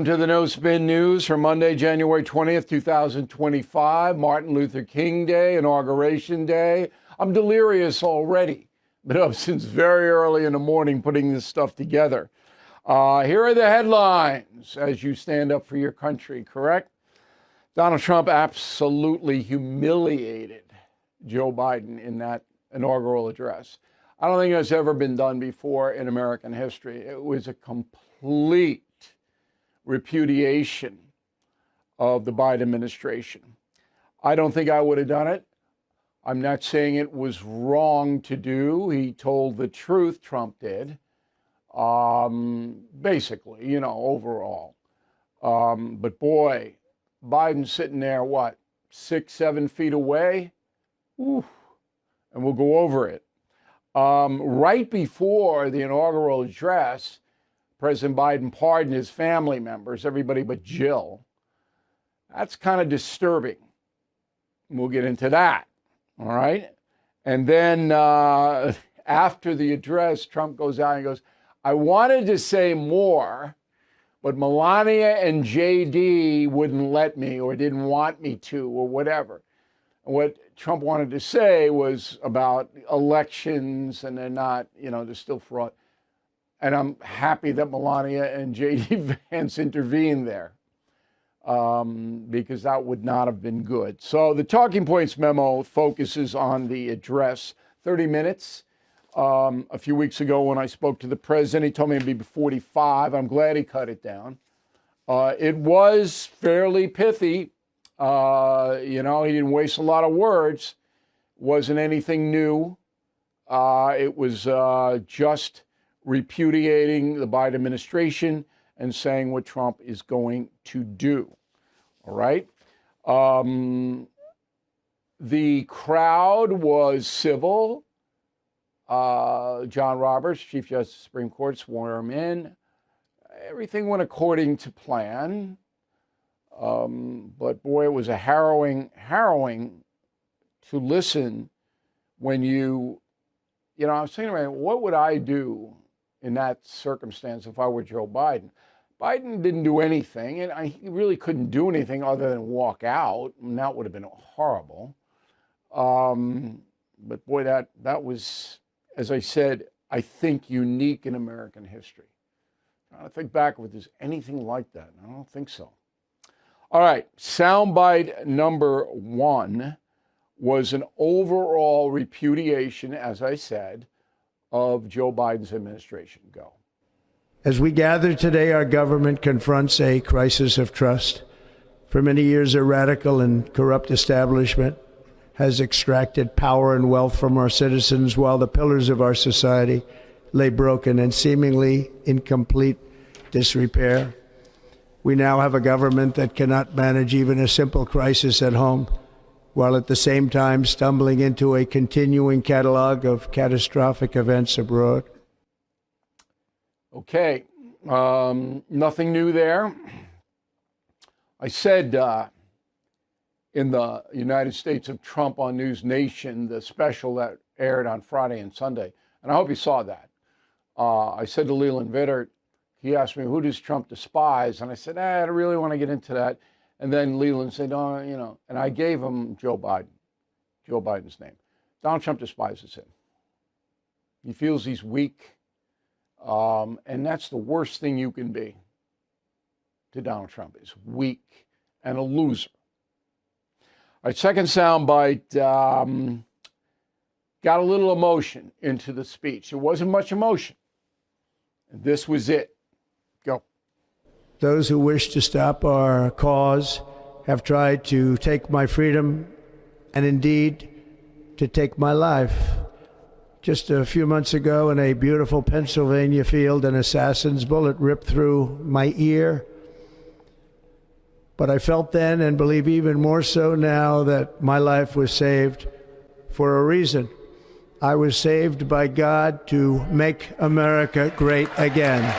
Welcome to the No Spin News for Monday, January 20th, 2025, Martin Luther King Day, Inauguration Day. I'm delirious already. Been up since very early in the morning putting this stuff together. Here are the headlines as you stand up for your country, correct? Donald Trump absolutely humiliated Joe Biden in that inaugural address. I don't think that's ever been done before in American history. It was a complete repudiation of the Biden administration. I don't think I would have done it. I'm not saying it was wrong to do. He told the truth, Trump did, basically, overall. But boy, Biden's sitting there, 6-7 feet away? Ooh, and we'll go over it. Right before the inaugural address, President Biden pardoned his family members, everybody but Jill. That's kind of disturbing. We'll get into that, all right? And then after the address, Trump goes out and goes, I wanted to say more, but Melania and JD wouldn't let me or didn't want me to or whatever. What Trump wanted to say was about elections and they're not, they're still fraud. And I'm happy that Melania and J.D. Vance intervened there because that would not have been good. So the talking points memo focuses on the address. 30 minutes. A few weeks ago when I spoke to the president, he told me it'd be 45. I'm glad he cut it down. It was fairly pithy. He didn't waste a lot of words. Wasn't anything new. It was just repudiating the Biden administration and saying what Trump is going to do. All right. The crowd was civil. John Roberts, Chief Justice of the Supreme Court, swore him in. Everything went according to plan. But boy, it was a harrowing to listen when I was thinking, what would I do in that circumstance if I were Joe Biden? Biden didn't do anything, and he really couldn't do anything other than walk out, and that would have been horrible. But boy, that was, as I said, I think unique in American history. I think back if there's anything like that. I don't think so. All right, soundbite number 1 was an overall repudiation, as I said, of Joe Biden's administration. Go. As we gather today, our government confronts a crisis of trust. For many years, a radical and corrupt establishment has extracted power and wealth from our citizens while the pillars of our society lay broken and seemingly in complete disrepair. We now have a government that cannot manage even a simple crisis at home, while at the same time stumbling into a continuing catalog of catastrophic events abroad. Okay, nothing new there. I said in the United States of Trump on News Nation, the special that aired on Friday and Sunday, and I hope you saw that. I said to Leland Vittert, he asked me, who does Trump despise? And I said, I don't really want to get into that. And then Leland said, and I gave him Joe Biden's name. Donald Trump despises him. He feels he's weak. And that's the worst thing you can be to Donald Trump, is weak and a loser. All right, second soundbite, got a little emotion into the speech. There wasn't much emotion. This was it. Go. Those who wish to stop our cause have tried to take my freedom and indeed to take my life. Just a few months ago in a beautiful Pennsylvania field, an assassin's bullet ripped through my ear. But I felt then, and believe even more so now, that my life was saved for a reason. I was saved by God to make America great again.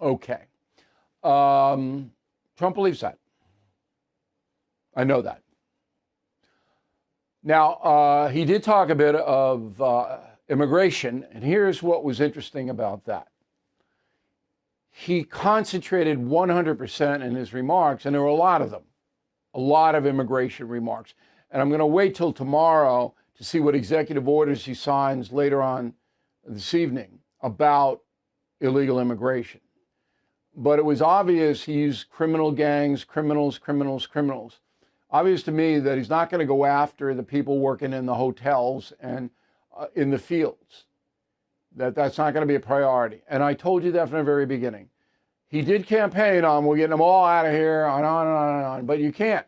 Okay. Trump believes that. I know that. Now, he did talk a bit of immigration, and here's what was interesting about that. he concentrated 100% in his remarks, and there were a lot of them, a lot of immigration remarks. And I'm going to wait till tomorrow to see what executive orders he signs later on this evening about illegal immigration. But it was obvious he used criminal gangs, criminals. Obvious to me that he's not going to go after the people working in the hotels and in the fields. That's not going to be a priority. And I told you that from the very beginning. He did campaign on, we're getting them all out of here, on and on and on. But you can't.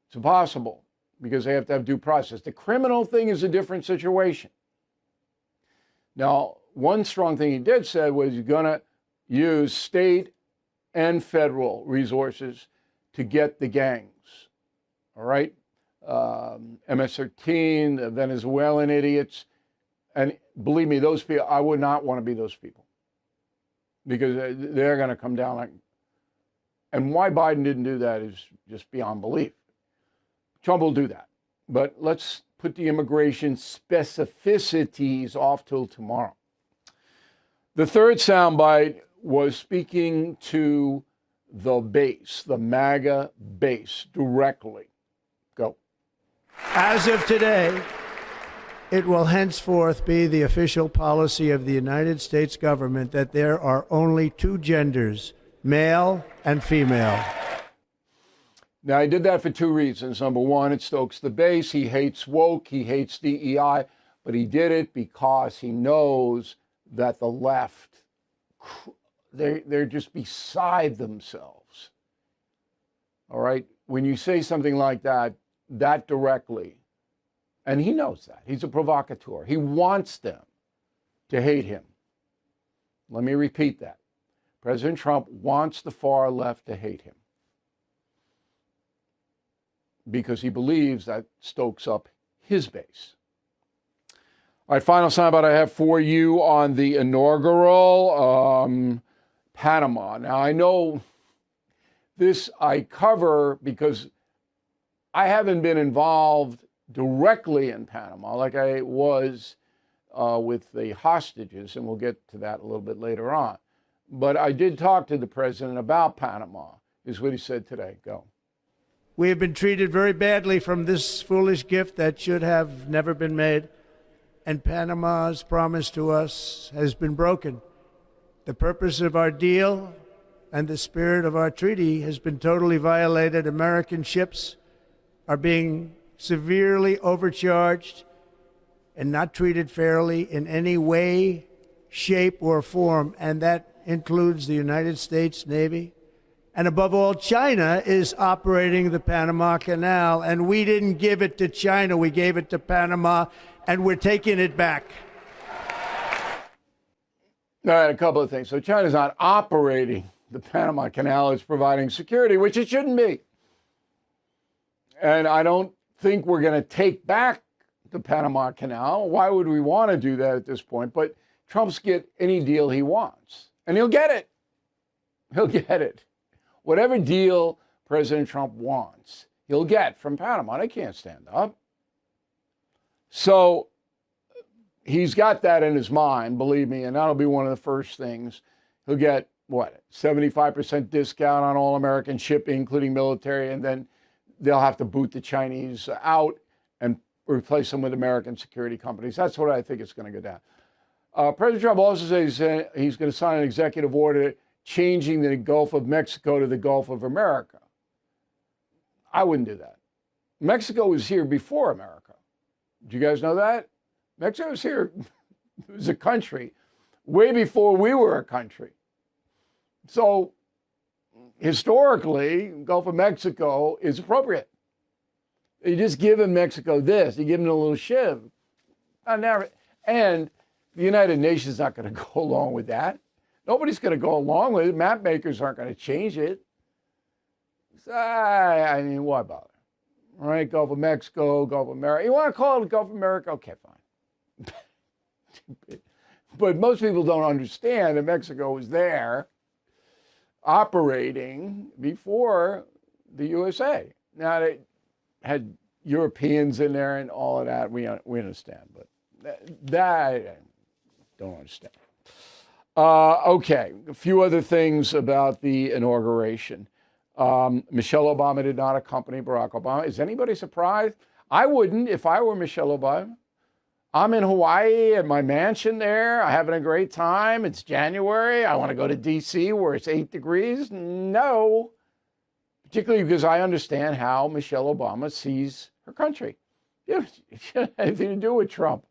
It's impossible because they have to have due process. The criminal thing is a different situation. Now, one strong thing he did say was he's going to use state and federal resources to get the gangs. All right? MS-13, the Venezuelan idiots. And believe me, those people, I would not want to be those people because they're going to come down. Like, and why Biden didn't do that is just beyond belief. Trump will do that. But let's put the immigration specificities off till tomorrow. The third soundbite was speaking to the base, the MAGA base, directly. Go. As of today, it will henceforth be the official policy of the United States government that there are only two genders, male and female. Now, he did that for two reasons. Number one, it stokes the base. He hates woke. He hates DEI. But he did it because he knows that the left, they're just beside themselves. All right? When you say something like that directly, and he knows that. He's a provocateur. He wants them to hate him. Let me repeat that. President Trump wants the far left to hate him because he believes that stokes up his base. All right, final soundbite I have for you on the inaugural, Panama. Now, I know this I cover because I haven't been involved directly in Panama like I was with the hostages, and we'll get to that a little bit later on. But I did talk to the president about Panama, is what he said today. Go. We have been treated very badly from this foolish gift that should have never been made, and Panama's promise to us has been broken. The purpose of our deal and the spirit of our treaty has been totally violated. American ships are being severely overcharged and not treated fairly in any way, shape, or form, and that includes the United States Navy. And above all, China is operating the Panama Canal, and we didn't give it to China, we gave it to Panama, and we're taking it back. All right, a couple of things. So China's not operating the Panama Canal, it's providing security, which it shouldn't be. And I don't think we're going to take back the Panama Canal. Why would we want to do that at this point? But Trump's get any deal he wants, and he'll get it. He'll get it. Whatever deal President Trump wants, he'll get from Panama. They can't stand up. So he's got that in his mind, believe me, and that'll be one of the first things. He'll get, 75% discount on all American shipping, including military, and then they'll have to boot the Chinese out and replace them with American security companies. That's what I think is going to go down. President Trump also says he's going to sign an executive order changing the Gulf of Mexico to the Gulf of America. I wouldn't do that. Mexico was here before America. Did you guys know that? Mexico was here. It was a country way before we were a country. So historically, Gulf of Mexico is appropriate. You just give them Mexico this, you give them a little shiv. And the United Nations is not going to go along with that. Nobody's going to go along with it. Map makers aren't going to change it. So, I mean, why bother? All right, Gulf of Mexico, Gulf of America. You want to call it Gulf of America? Okay, fine. But most people don't understand that Mexico was there operating before the USA. Now, they had Europeans in there and all of that. We understand, but that I don't understand. Okay, a few other things about the inauguration. Michelle Obama did not accompany Barack Obama. Is anybody surprised? I wouldn't if I were Michelle Obama. I'm in Hawaii at my mansion there. I'm having a great time. It's January. I want to go to D.C. where it's 8 degrees. No, particularly because I understand how Michelle Obama sees her country. It had anything to do with Trump.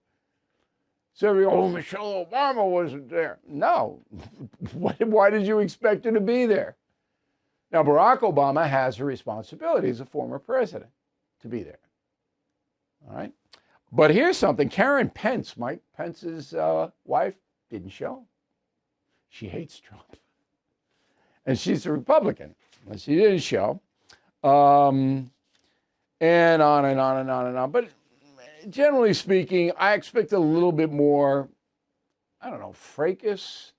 So, oh, Michelle Obama wasn't there. No. Why did you expect her to be there? Now, Barack Obama has a responsibility as a former president to be there. All right. But here's something. Karen Pence, Mike Pence's wife, didn't show. She hates Trump. And she's a Republican. And she didn't show. And on and on and on and on. But generally speaking, I expect a little bit more, I don't know, fracas,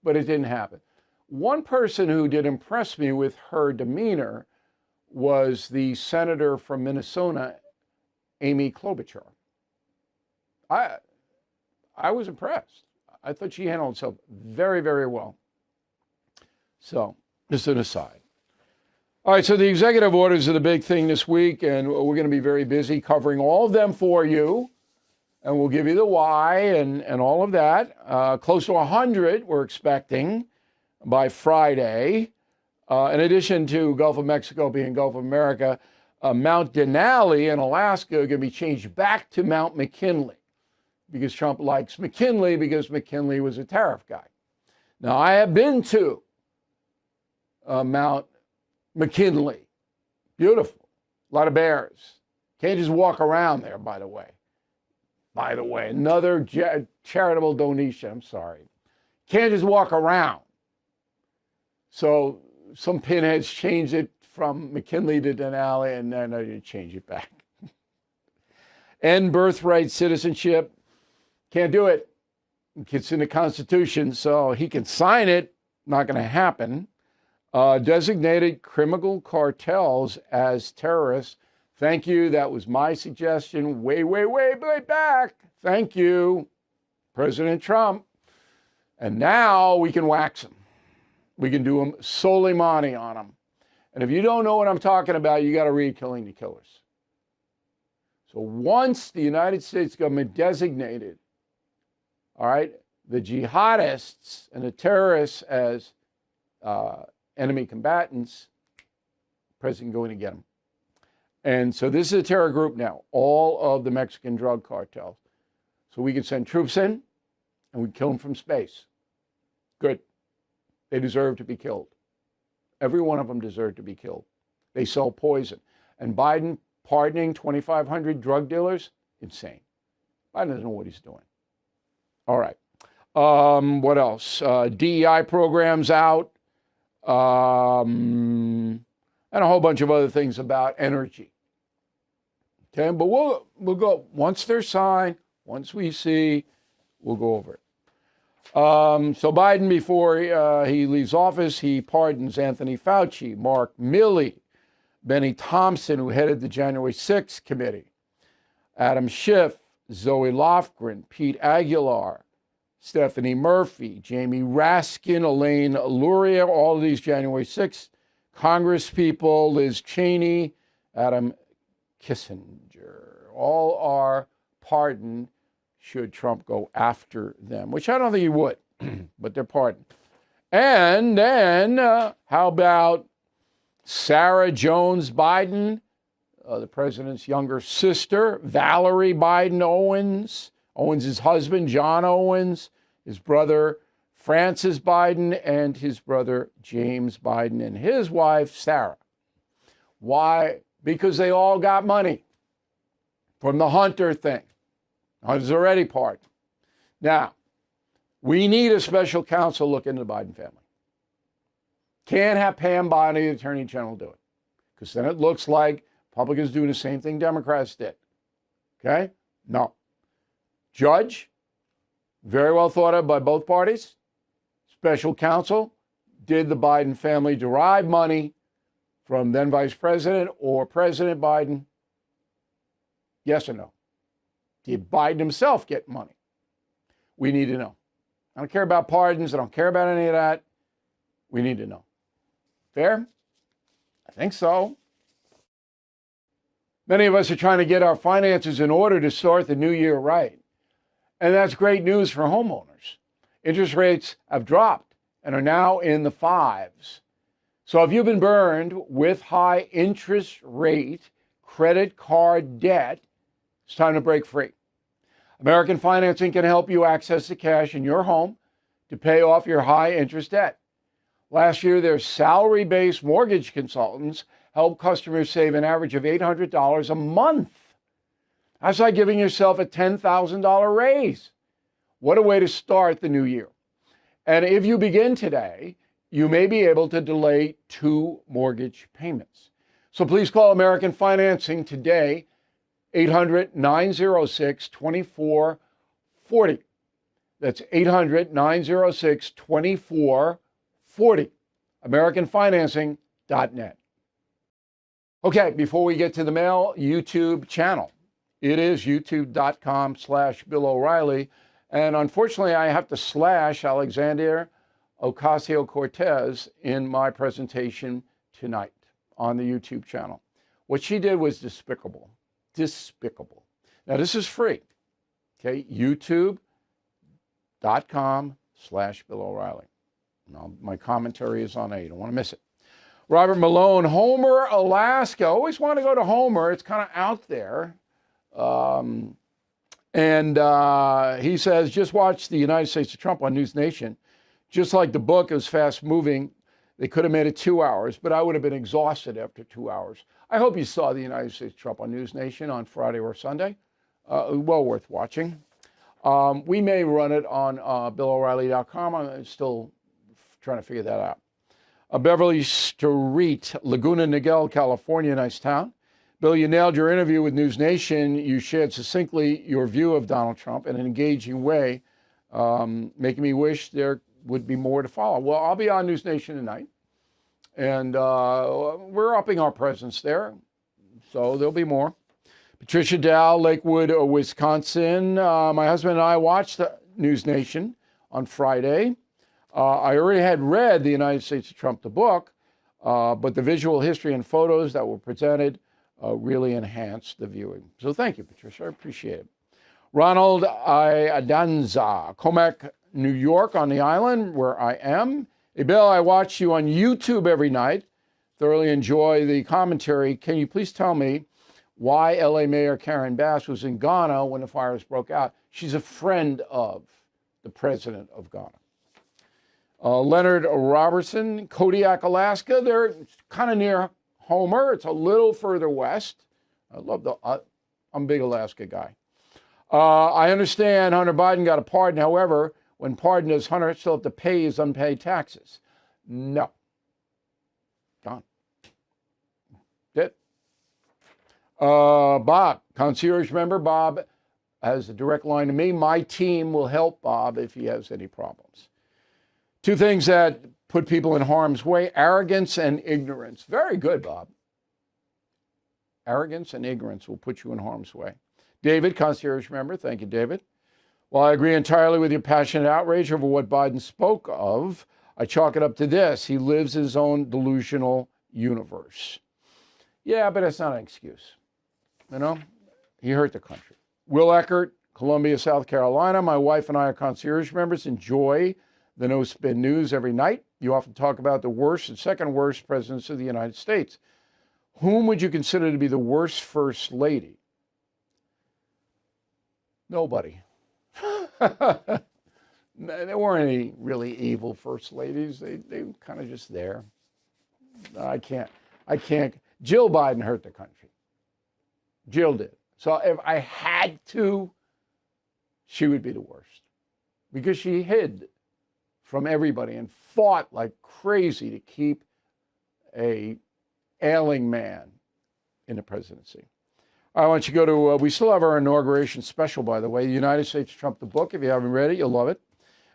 but it didn't happen. One person who did impress me with her demeanor was the senator from Minnesota, Amy Klobuchar. I was impressed. I thought she handled herself very, very well. So, just an aside. All right, so the executive orders are the big thing this week, and we're going to be very busy covering all of them for you. And we'll give you the why and all of that. Close to 100 we're expecting by Friday. In addition to Gulf of Mexico being Gulf of America, Mount Denali in Alaska are going to be changed back to Mount McKinley because Trump likes McKinley because McKinley was a tariff guy. Now, I have been to Mount McKinley. Beautiful. A lot of bears. Can't just walk around there, by the way. Another charitable donation. I'm sorry. Can't just walk around. So some pinheads changed it from McKinley to Denali, and then they change it back. End birthright citizenship. Can't do it. It's in the Constitution, so he can sign it. Not going to happen. Designated criminal cartels as terrorists. Thank you. That was my suggestion way back. Thank you, President Trump. And now we can wax them. We can do them Soleimani on them. And if you don't know what I'm talking about, you got to read Killing the Killers. So once the United States government designated, all right, the jihadists and the terrorists as enemy combatants, the president going to get them. And so this is a terror group now, all of the Mexican drug cartels. So we could send troops in and we'd kill them from space. Good. They deserve to be killed. Every one of them deserved to be killed. They sell poison. And Biden pardoning 2,500 drug dealers, insane. Biden doesn't know what he's doing. All right. What else? DEI programs out. And a whole bunch of other things about energy. Okay, but we'll go, once they're signed, once we see, we'll go over it. So Biden, before he leaves office, he pardons Anthony Fauci, Mark Milley, Benny Thompson, who headed the January 6th committee, Adam Schiff, Zoe Lofgren, Pete Aguilar, Stephanie Murphy, Jamie Raskin, Elaine Luria, all of these January 6th Congress people, Liz Cheney, Adam Kissinger, all are pardoned should Trump go after them, which I don't think he would, but they're pardoned. And then how about Sarah Jones Biden, the president's younger sister, Valerie Biden Owens, Owens' husband, John Owens, his brother, Francis Biden, and his brother, James Biden, and his wife, Sarah. Why? Because they all got money from the Hunter thing. Hunter's already pardoned. Now, we need a special counsel look into the Biden family. Can't have Pam Bondi, the Attorney General, do it. Because then it looks like Republicans doing the same thing Democrats did. Okay? No. Judge, very well thought of by both parties. Special counsel, did the Biden family derive money from then Vice President or President Biden? Yes or no? Did Biden himself get money? We need to know. I don't care about pardons. I don't care about any of that. We need to know. Fair? I think so. Many of us are trying to get our finances in order to start the new year right. And that's great news for homeowners. Interest rates have dropped and are now in the fives. So if you've been burned with high interest rate credit card debt, it's time to break free. American Financing can help you access the cash in your home to pay off your high interest debt. Last year, their salary-based mortgage consultants helped customers save an average of $800 a month. That's like giving yourself a $10,000 raise. What a way to start the new year. And if you begin today, you may be able to delay 2 mortgage payments. So please call American Financing today, 800-906-2440. That's 800-906-2440. AmericanFinancing.net. Okay, before we get to the mail, YouTube channel. It is youtube.com/Bill O'Reilly. And unfortunately, I have to slash Alexandria Ocasio-Cortez in my presentation tonight on the YouTube channel. What she did was despicable. Despicable. Now, this is free. Okay, youtube.com/Bill O'Reilly. Now, my commentary is on there. You don't want to miss it. Robert Malone, Homer, Alaska. Always want to go to Homer. It's kind of out there. He says, just watch the United States of Trump on News Nation. Just like the book, it was fast moving. They could have made it 2 hours, but I would have been exhausted after 2 hours. I hope you saw the United States of Trump on News Nation on Friday or Sunday. Well worth watching. We may run it on BillO'Reilly.com. I'm still trying to figure that out. Beverly Street, Laguna Niguel, California, nice town. Bill, you nailed your interview with News Nation. You shared succinctly your view of Donald Trump in an engaging way, making me wish there would be more to follow. Well, I'll be on News Nation tonight, and we're upping our presence there, so there'll be more. Patricia Dow, Lakewood, Wisconsin. My husband and I watched News Nation on Friday. I already had read The United States of Trump, the book, but the visual history and photos that were presented really enhanced the viewing. So thank you, Patricia. I appreciate it. Ronald Adanza, Comac, New York, on the island where I am. Hey, Bill, I watch you on YouTube every night. Thoroughly enjoy the commentary. Can you please tell me why LA Mayor Karen Bass was in Ghana when the fires broke out? She's a friend of the president of Ghana. Leonard Robertson, Kodiak, Alaska. They're kind of near Homer. It's a little further west. I'm a big Alaska guy. I understand Hunter Biden got a pardon. However, when pardoned, does Hunter still have to pay his unpaid taxes? No. Gone. Did. Bob, concierge member. Bob has a direct line to me. My team will help Bob if he has any problems. 2 things that put people in harm's way: arrogance and ignorance. Very good, Bob. Arrogance and ignorance will put you in harm's way. David, concierge member. Thank you, David. While I agree entirely with your passionate outrage over what Biden spoke of, I chalk it up to this: he lives his own delusional universe. Yeah, but that's not an excuse. You know, he hurt the country. Will Eckert, Columbia, South Carolina. My wife and I are concierge members. Enjoy the No Spin News every night. You often talk about the worst and second worst presidents of the United States. Whom would you consider to be the worst first lady? Nobody. There weren't any really evil first ladies. They were kind of just there. I can't. Jill Biden hurt the country. Jill did. So if I had to, she would be the worst, because she hid from everybody and fought like crazy to keep a ailing man in the presidency. I want you to go to, we still have our inauguration special, by the way, the United States of Trump, the book. If you haven't read it, you'll love it.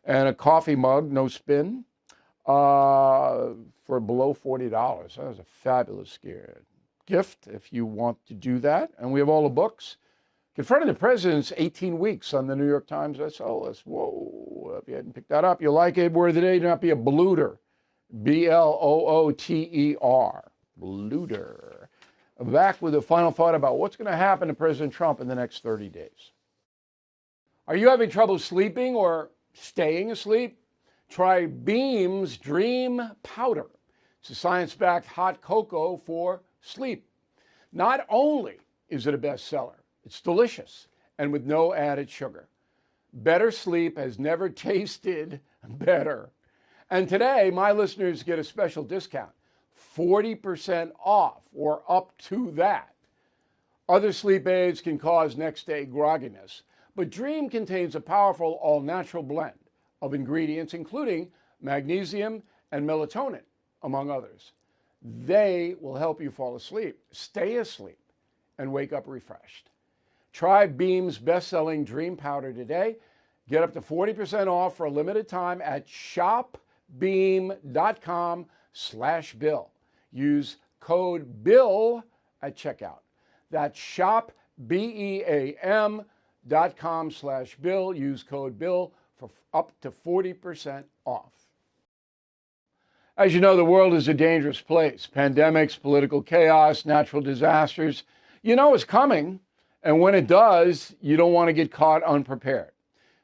And a coffee mug, no spin, for below $40. That was a fabulous gift if you want to do that. And we have all the books. Confronting the president's 18 weeks on the New York Times bestseller list. Whoa, if you hadn't picked that up, you like it. Word of the day, do not be a blooter. B-L-O-O-T-E-R. Blooter. Back with a final thought about what's going to happen to President Trump in the next 30 days. Are you having trouble sleeping or staying asleep? Try Beam's Dream Powder. It's a science-backed hot cocoa for sleep. Not only is it a bestseller, it's delicious and with no added sugar. Better sleep has never tasted better. And today, my listeners get a special discount, 40% off or up to that. Other sleep aids can cause next-day grogginess, but Dream contains a powerful all-natural blend of ingredients, including magnesium and melatonin, among others. They will help you fall asleep, stay asleep, and wake up refreshed. Try Beam's best-selling Dream Powder today. Get up to 40% off for a limited time at shopbeam.com/Bill. Use code BILL at checkout. That's shopbeam.com/Bill. Use code BILL for up to 40% off. As you know, the world is a dangerous place. Pandemics, political chaos, natural disasters. You know it's coming, and when it does, you don't want to get caught unprepared.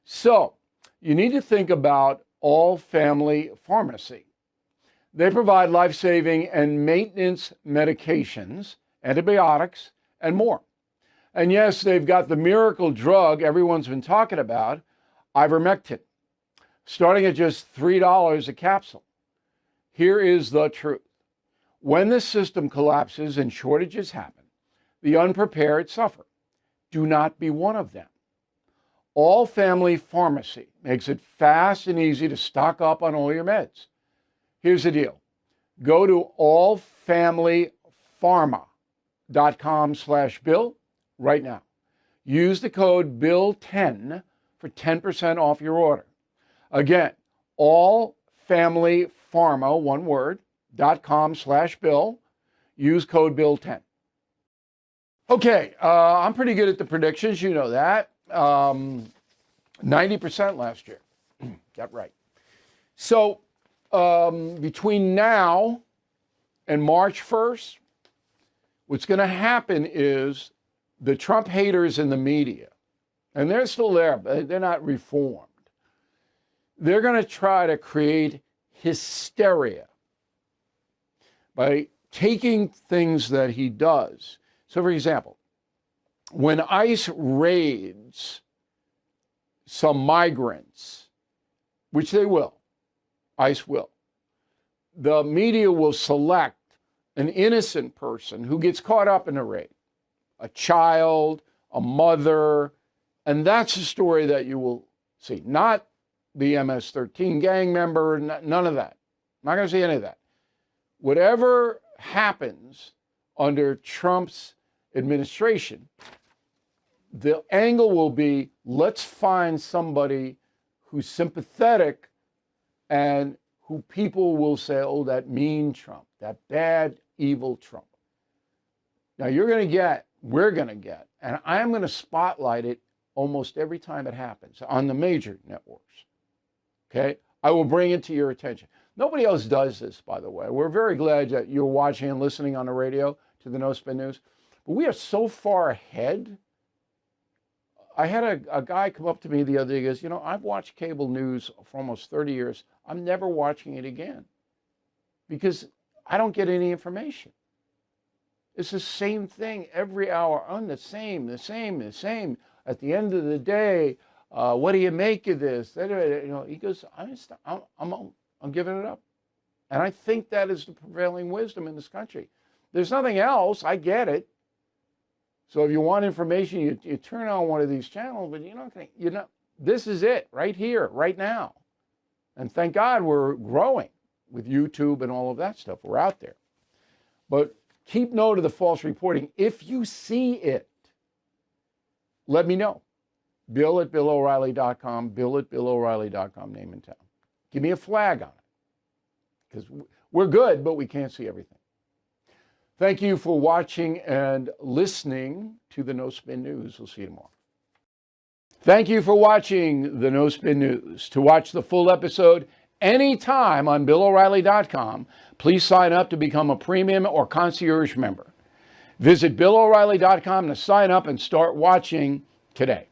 So you need to think about All Family Pharmacy. They provide life-saving and maintenance medications, antibiotics, and more. And yes, they've got the miracle drug everyone's been talking about, ivermectin, starting at just $3 a capsule. Here is the truth. When the system collapses and shortages happen, the unprepared suffer. Do not be one of them. All Family Pharmacy makes it fast and easy to stock up on all your meds. Here's the deal. Go to allfamilypharma.com/Bill right now. Use the code BILL10 for 10% off your order. Again, allfamilypharma, one word, .com/Bill. Use code BILL10. Okay, I'm pretty good at the predictions. You know that. 90% last year. Got right. So between now and March 1st, what's going to happen is the Trump haters in the media, and they're still there, but they're not reformed. They're going to try to create hysteria by taking things that he does. So, for example, when ICE raids some migrants, which they will, ICE will, the media will select an innocent person who gets caught up in a raid, a child, a mother, and that's the story that you will see. Not the MS-13 gang member, none of that. I'm not going to see any of that. Whatever happens under Trump's administration, the angle will be, let's find somebody who's sympathetic and who people will say, oh, that mean Trump, that bad, evil Trump. Now we're going to get, and I'm going to spotlight it almost every time it happens on the major networks. Okay? I will bring it to your attention. Nobody else does this, by the way. We're very glad that you're watching and listening on the radio to the No Spin News. But we are so far ahead. I had a guy come up to me the other day. He goes, I've watched cable news for almost 30 years. I'm never watching it again because I don't get any information. It's the same thing every hour, on the same. At the end of the day, what do you make of this? He goes, I'm giving it up. And I think that is the prevailing wisdom in this country. There's nothing else. I get it. So if you want information, you turn on one of these channels, but this is it right here, right now. And thank God we're growing with YouTube and all of that stuff. We're out there. But keep note of the false reporting. If you see it, let me know. Bill@BillO'Reilly.com, Bill@BillO'Reilly.com, name and town. Give me a flag on it. Because we're good, but we can't see everything. Thank you for watching and listening to the No Spin News. We'll see you tomorrow. Thank you for watching the No Spin News. To watch the full episode anytime on BillO'Reilly.com, please sign up to become a premium or concierge member. Visit BillO'Reilly.com to sign up and start watching today.